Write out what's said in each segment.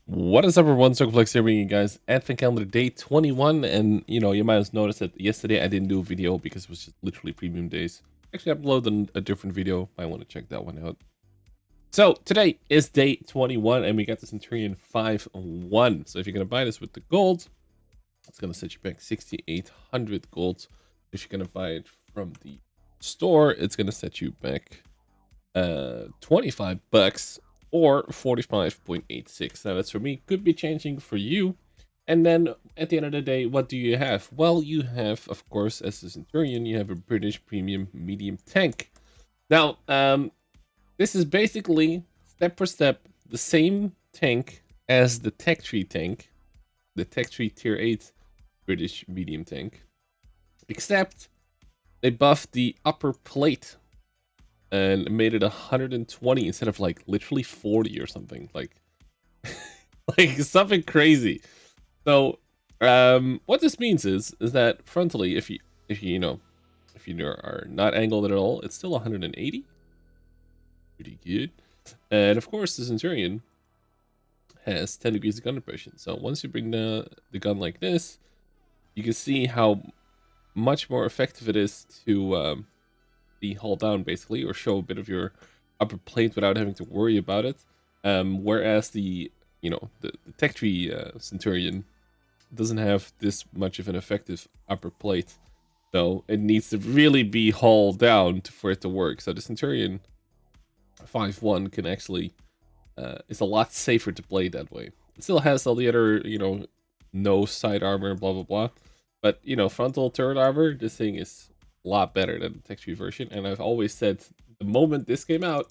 What is up, everyone? Circon here, bringing you guys Advent Calendar Day 21, and you might have noticed that yesterday I didn't do a video because it was just literally premium days. Actually, I uploaded a different video. I want to check that one out. So today is day 21, and we got the Centurion 5-1. So if you're gonna buy this with the gold, it's gonna set you back 6,800 gold. If you're gonna buy it from the store, it's gonna set you back 25 bucks or 45.86. Now that's for me, could be changing for you. And then at the end of the day, what do you have? Well, you have, of course, as the Centurion, you have a British premium medium tank. Now, this is basically step for step the same tank as the Tech Tree tank, the Tech Tree Tier 8 British medium tank, except they buffed the upper plate and made it 120 instead of like literally 40 or something, like something crazy. So what this means is that frontally, if you are not angled at all, it's still 180, pretty good. And of course the Centurion has 10 degrees of gun depression, so once you bring the gun like this, you can see how much more effective it is to be hauled down, basically, or show a bit of your upper plate without having to worry about it. Whereas the Tech Tree Centurion doesn't have this much of an effective upper plate, so it needs to really be hauled down for it to work. So the Centurion 5-1 can actually is a lot safer to play that way. It still has all the other no side armor, blah blah blah, but frontal turret armor, this thing is a lot better than the Tech Tree version. And I've always said the moment this came out,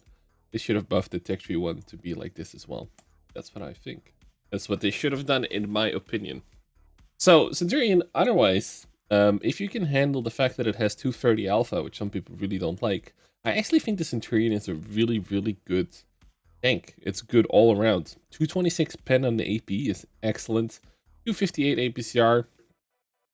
they should have buffed the Tech Tree one to be like this as well. That's what I think. That's what they should have done, in my opinion. So Centurion, otherwise, if you can handle the fact that it has 230 alpha, which some people really don't like, I actually think the Centurion is a really, really good tank. It's good all around. 226 pen on the AP is excellent. 258 APCR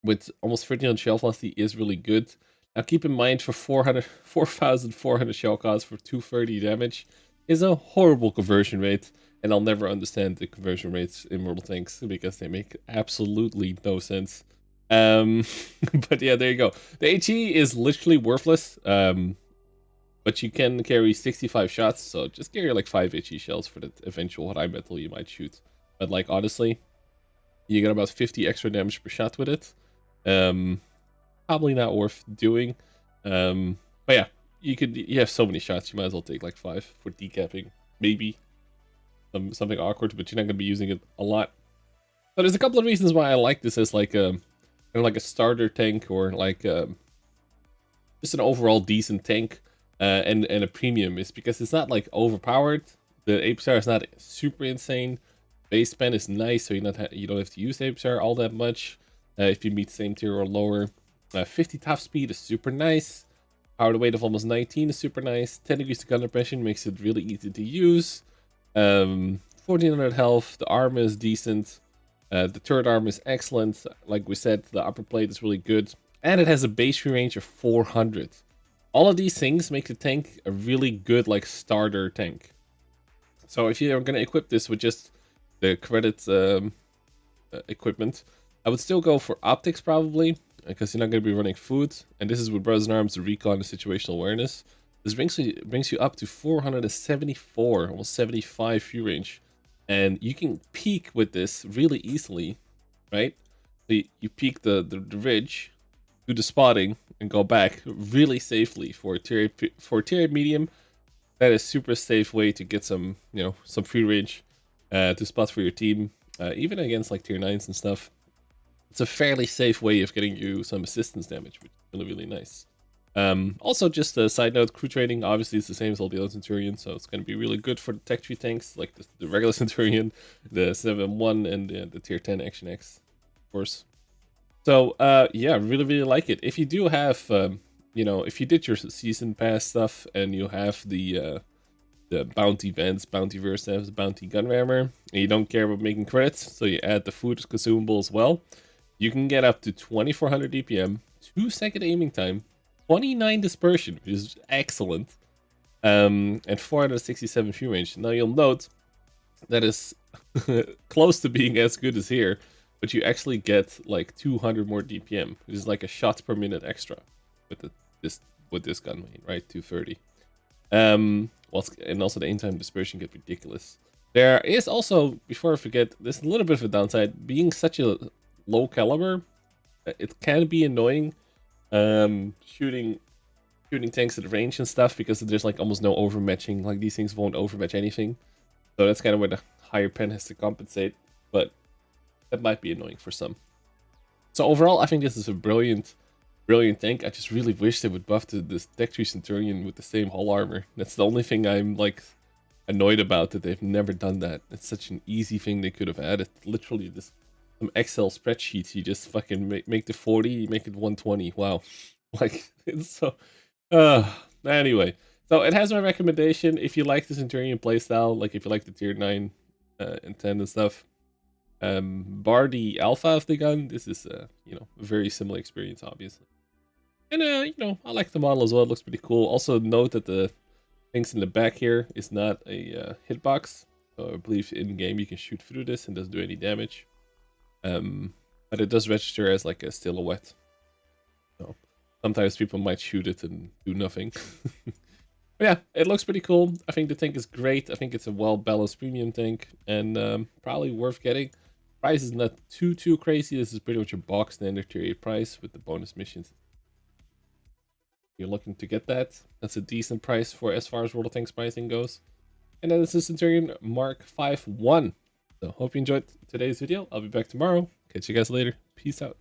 with almost 1300 shell velocity is really good. Now keep in mind, for 4,400 shell costs for 230 damage is a horrible conversion rate, and I'll never understand the conversion rates in Mortal Tanks because they make absolutely no sense. But yeah, there you go. The HE is literally worthless, but you can carry 65 shots, so just carry like 5 HE shells for the eventual high metal you might shoot. But like, honestly, you get about 50 extra damage per shot with it. Probably not worth doing. But yeah, you have so many shots, you might as well take like 5 for decapping, maybe something awkward, but you're not gonna be using it a lot. So there's a couple of reasons why I like this as like a like a starter tank, or like just an overall decent tank, and a premium, is because it's not like overpowered. The APCR is not super insane. Base span is nice, so you don't have to use APCR all that much if you meet same tier or lower. 50 top speed is super nice. Power to weight of almost 19 is super nice. 10 degrees to gun depression makes it really easy to use. 1400 health. The armor is decent. The turret armor is excellent. Like we said, the upper plate is really good. And it has a base free range of 400. All of these things make the tank a really good like starter tank. So if you're going to equip this with just the credit equipment, I would still go for optics probably, because you're not going to be running food. And this is with Brothers in Arms, the recon and situational awareness. This brings you up to 474, almost 75 view range. And you can peek with this really easily, right? So you peek the ridge, do the spotting, and go back really safely for tier 8 medium. That is super safe way to get some, some free range to spot for your team, even against like tier 9s and stuff. It's a fairly safe way of getting you some assistance damage, which is really, really nice. Also, just a side note, crew training, obviously it's the same as all the other Centurions, so it's going to be really good for the Tech Tree tanks, like the regular Centurion, the 7-1, and the tier 10 Action X, of course. So, yeah, really, really like it. If you do have, if you did your season pass stuff and you have the bounty vents, bounty versus bounty gun rammer, and you don't care about making credits, so you add the food consumable as well, you can get up to 2400 DPM, 2-second aiming time, 29 dispersion, which is excellent, and 467 view range. Now you'll note that is close to being as good as here, but you actually get like 200 more DPM, which is like a shot per minute extra with this gun main, right? 230. Well, and also the in-time dispersion get ridiculous. There is also, before I forget, there's a little bit of a downside. Being such a low caliber, it can be annoying shooting tanks at range and stuff, because there's like almost no overmatching. Like these things won't overmatch anything. So that's kind of where the higher pen has to compensate, but that might be annoying for some. So overall, I think this is a brilliant tank. I just really wish they would buff this Tech Tree Centurion with the same hull armor. That's the only thing I'm like annoyed about, that they've never done that. It's such an easy thing they could have added. Literally just some Excel spreadsheets. You just fucking make the 40, make it 120. Wow. Like, it's so... Anyway. So it has my recommendation. If you like the Centurion playstyle, like if you like the tier 9 and 10 and stuff, bar the alpha of the gun, this is you know, a very similar experience, obviously. And you know, I like the model as well. It looks pretty cool. Also note that the things in the back here is not a hitbox. So I believe in game you can shoot through this and doesn't do any damage. But it does register as like a silhouette. So sometimes people might shoot it and do nothing. But yeah, it looks pretty cool. I think the tank is great. I think it's a well-balanced premium tank, and probably worth getting. Price is not too crazy. This is pretty much a box standard tier 8 price with the bonus missions. If you're looking to get that, that's a decent price for as far as World of Tanks pricing goes. And then this is Centurion Mark 5.1. So hope you enjoyed today's video. I'll be back tomorrow. Catch you guys later. Peace out.